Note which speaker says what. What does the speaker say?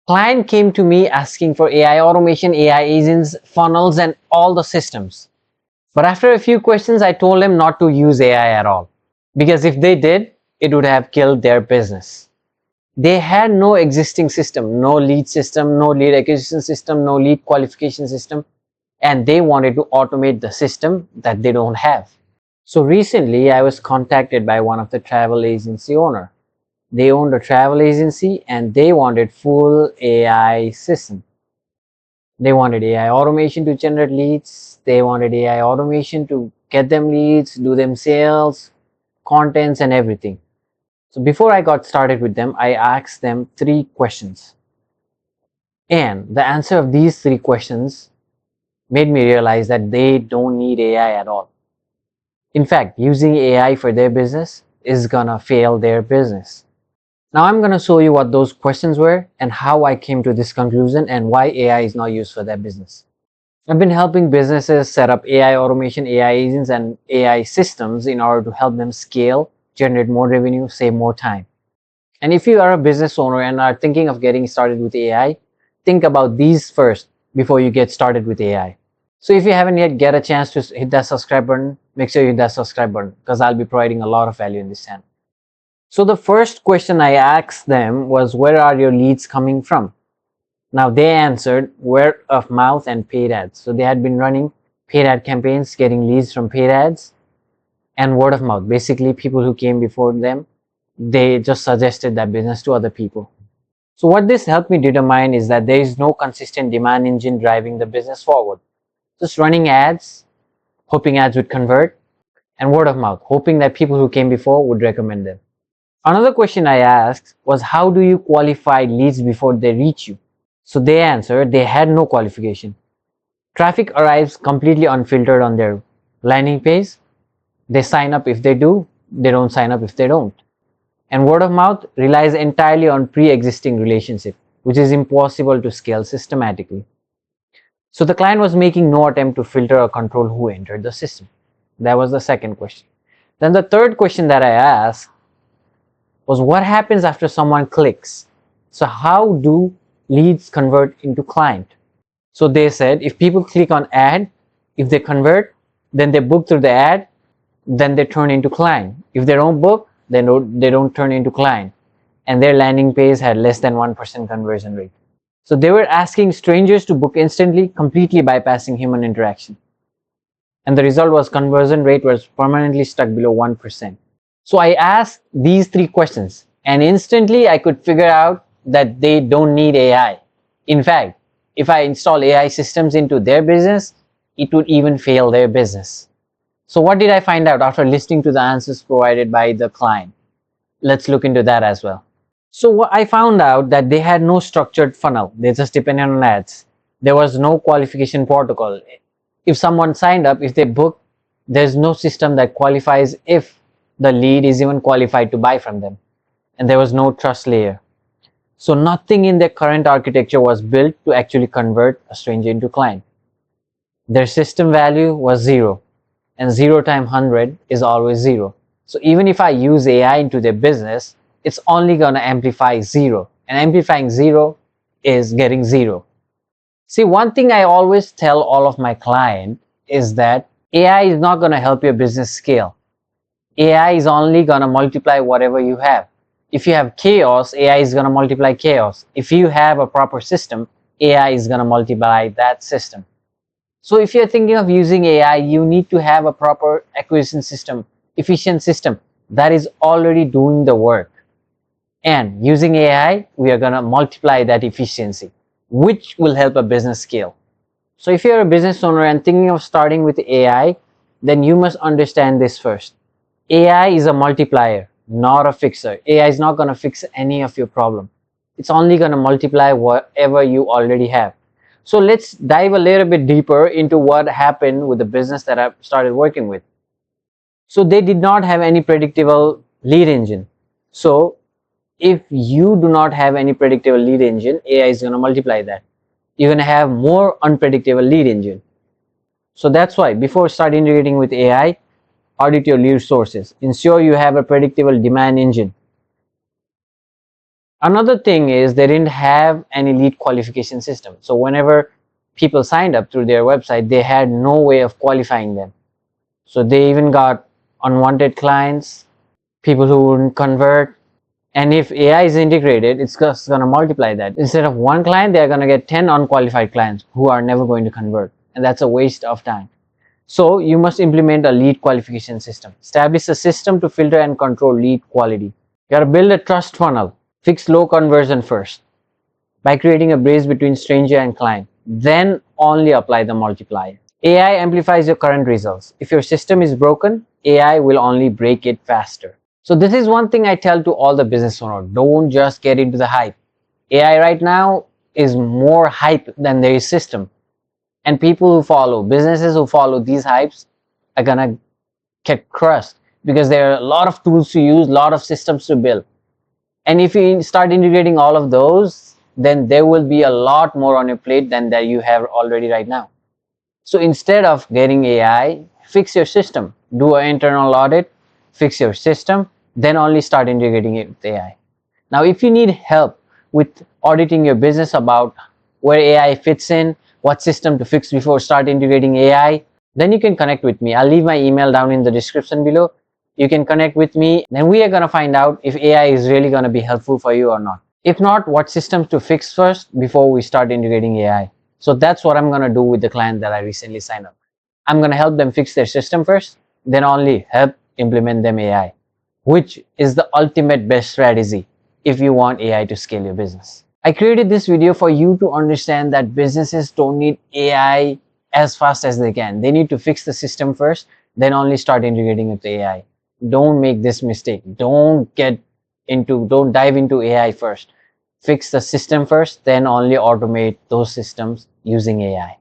Speaker 1: Client came to me asking for AI automation, AI agents, funnels, and all the systems. But after a few questions, I told them not to use AI at all. Because if they did, it would have killed their business. They had no existing system, no lead system, no lead acquisition system, no lead qualification system, and they wanted to automate the system that they don't have. So recently, I was contacted by one of the travel agency owner. They owned a travel agency and they wanted full AI system. They wanted AI automation to generate leads. They wanted AI automation to get them leads, do them sales, contents, and everything. So before I got started with them, I asked them 3 questions. And the answer of these 3 questions made me realize that they don't need AI at all. In fact, using AI for their business is gonna fail their business. Now I'm gonna show you what those questions were and how I came to this conclusion and why AI is not used for their business. I've been helping businesses set up AI automation, AI agents, and AI systems in order to help them scale, generate more revenue, save more time. And if you are a business owner and are thinking of getting started with AI, think about these first before you get started with AI. So if you haven't yet get a chance to hit that subscribe button, make sure you hit that subscribe button because I'll be providing a lot of value in this channel. So the first question I asked them was, where are your leads coming from? Now they answered word of mouth and paid ads. So they had been running paid ad campaigns, getting leads from paid ads and word of mouth. Basically, people who came before them, they just suggested that business to other people. So what this helped me determine is that there is no consistent demand engine driving the business forward. Just running ads, hoping ads would convert, and word of mouth, hoping that people who came before would recommend them. Another question I asked was, how do you qualify leads before they reach you? So they answered they had no qualification. Traffic arrives completely unfiltered on their landing page. They sign up if they do, they don't sign up if they don't. And word of mouth relies entirely on pre-existing relationship, which is impossible to scale systematically. So the client was making no attempt to filter or control who entered the system. That was the second question. Then the third question that I asked was, what happens after someone clicks? So how do leads convert into client? So they said if people click on ad, if they convert, then they book through the ad, then they turn into client. If they don't book, then they don't turn into client. And their landing page had less than 1% conversion rate. So they were asking strangers to book instantly, completely bypassing human interaction. And the result was conversion rate was permanently stuck below 1%. So I asked these 3 questions and instantly I could figure out that they don't need AI. In fact, if I install AI systems into their business, it would even fail their business. So what did I find out after listening to the answers provided by the client? Let's look into that as well. So I found out that they had no structured funnel. They just depended on ads. There was no qualification protocol. If someone signed up, if they book, there's no system that qualifies if the lead is even qualified to buy from them. And there was no trust layer. So nothing in their current architecture was built to actually convert a stranger into client. Their system value was 0. And 0 times 100 is always 0. So even if I use AI into their business, it's only going to amplify 0. And amplifying 0 is getting 0. See, one thing I always tell all of my clients is that AI is not going to help your business scale. AI is only going to multiply whatever you have. If you have chaos, AI is going to multiply chaos. If you have a proper system, AI is going to multiply that system. So if you're thinking of using AI, you need to have a proper acquisition system, efficient system that is already doing the work. And using AI, we are going to multiply that efficiency, which will help a business scale. So if you're a business owner and thinking of starting with AI, then you must understand this first. AI is a multiplier, not a fixer. AI is not going to fix any of your problem. It's only going to multiply whatever you already have. So let's dive a little bit deeper into what happened with the business that I started working with. So they did not have any predictable lead engine. So if you do not have any predictable lead engine, AI is going to multiply that. You're going to have more unpredictable lead engine. So that's why before start integrating with AI, audit your lead sources. Ensure you have a predictable demand engine. Another thing is they didn't have any lead qualification system. So whenever people signed up through their website, they had no way of qualifying them. So they even got unwanted clients, people who wouldn't convert. And if AI is integrated, it's just going to multiply that. Instead of one client, they're going to get 10 unqualified clients who are never going to convert. And that's a waste of time. So you must implement a lead qualification system. Establish a system to filter and control lead quality. You got to build a trust funnel. Fix low conversion first by creating a bridge between stranger and client. Then only apply the multiplier. AI amplifies your current results. If your system is broken, AI will only break it faster. So this is one thing I tell to all the business owners. Don't just get into the hype. AI right now is more hype than there is system. And people who follow, businesses who follow these hypes are gonna get crushed because there are a lot of tools to use, a lot of systems to build. And if you start integrating all of those, then there will be a lot more on your plate than that you have already right now. So instead of getting AI, fix your system. Do an internal audit, fix your system, then only start integrating it with AI. Now, if you need help with auditing your business about where AI fits in, what system to fix before start integrating AI, then you can connect with me. I'll leave my email down in the description below. You can connect with me. Then we are going to find out if AI is really going to be helpful for you or not. If not, what systems to fix first before we start integrating AI. So that's what I'm going to do with the client that I recently signed up. I'm going to help them fix their system first, then only help implement them AI, which is the ultimate best strategy if you want AI to scale your business. I created this video for you to understand that businesses don't need AI as fast as they can. They need to fix the system first, then only start integrating with AI. Don't make this mistake. Don't dive into AI first. Fix the system first, then only automate those systems using AI.